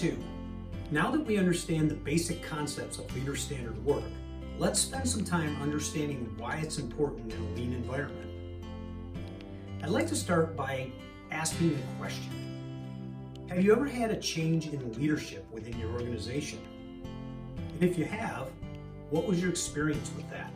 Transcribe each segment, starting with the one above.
2. Now that we understand the basic concepts of leader standard work, let's spend some time understanding why it's important in a lean environment. I'd like to start by asking the question, have you ever had a change in leadership within your organization? And if you have, what was your experience with that?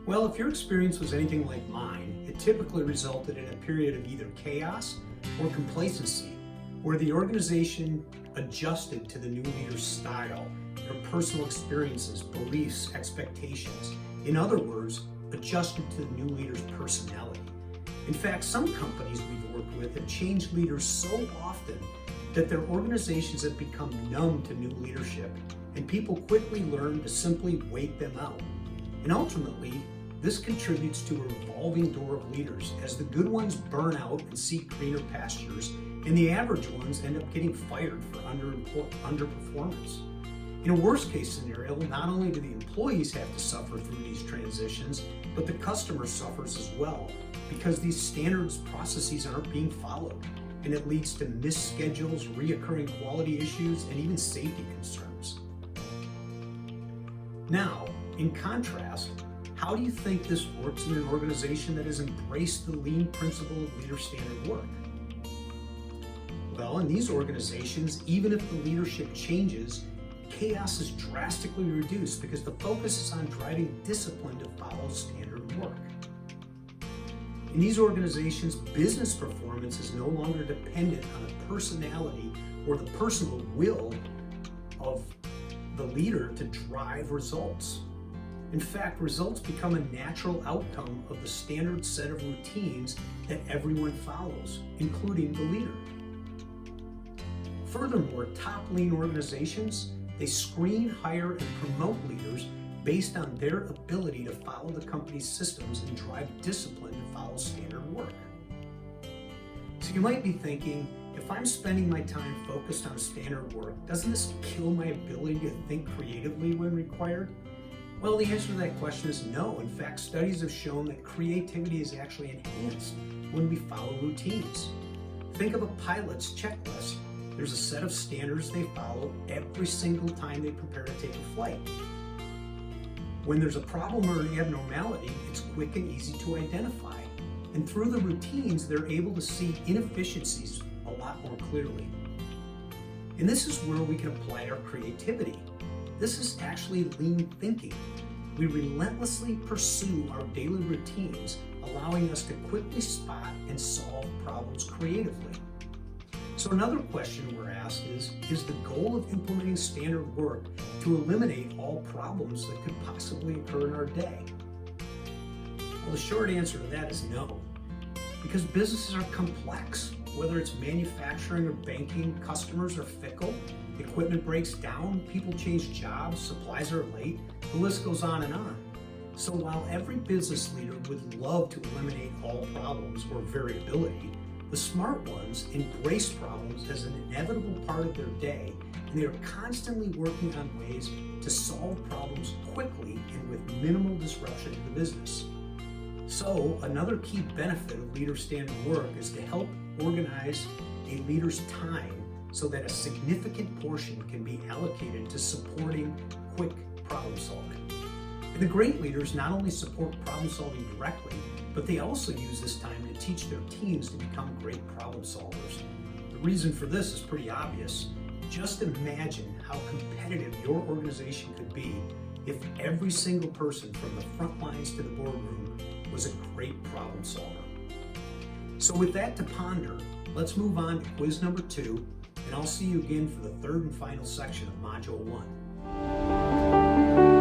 Well, if your experience was anything like mine, it typically resulted in a period of either chaos or complacency, where the organization adjusted to the new leader's style, their personal experiences, beliefs, expectations. In other words, adjusted to the new leader's personality. In fact, some companies we've worked with have changed leaders so often that their organizations have become numb to new leadership, and people quickly learn to simply wait them out. And ultimately, this contributes to a revolving door of leaders as the good ones burn out and seek greener pastures, and the average ones end up getting fired for underperformance. In a worst case scenario, not only do the employees have to suffer through these transitions, but the customer suffers as well, because these standards processes aren't being followed, and it leads to missed schedules, reoccurring quality issues, and even safety concerns. Now, in contrast, how do you think this works in an organization that has embraced the lean principle of leader standard work? Well, in these organizations, even if the leadership changes, chaos is drastically reduced because the focus is on driving discipline to follow standard work. In these organizations, business performance is no longer dependent on the personality or the personal will of the leader to drive results. In fact, results become a natural outcome of the standard set of routines that everyone follows, including the leader. Furthermore, top lean organizations, they screen, hire, and promote leaders based on their ability to follow the company's systems and drive discipline to follow standard work. So you might be thinking, if I'm spending my time focused on standard work, doesn't this kill my ability to think creatively when required? Well, the answer to that question is no. In fact, studies have shown that creativity is actually enhanced when we follow routines. Think of a pilot's checklist. There's a set of standards they follow every single time they prepare to take a flight. When there's a problem or an abnormality, it's quick and easy to identify. And through the routines, they're able to see inefficiencies a lot more clearly. And this is where we can apply our creativity. This is actually lean thinking. We relentlessly pursue our daily routines, allowing us to quickly spot and solve problems creatively. So another question we're asked is the goal of implementing standard work to eliminate all problems that could possibly occur in our day? Well, the short answer to that is no, because businesses are complex. Whether it's manufacturing or banking, customers are fickle, equipment breaks down, people change jobs, supplies are late, the list goes on and on. So while every business leader would love to eliminate all problems or variability, the smart ones embrace problems as an inevitable part of their day, and they are constantly working on ways to solve problems quickly and with minimal disruption to the business. So another key benefit of leader standard work is to help organize a leader's time so that a significant portion can be allocated to supporting quick problem solving. And the great leaders not only support problem solving directly, but they also use this time to teach their teams to become great problem solvers. The reason for this is pretty obvious. Just imagine how competitive your organization could be if every single person from the front lines to the boardroom was a great problem solver. So with that to ponder, let's move on to quiz number 2, and I'll see you again for the third and final section of Module 1.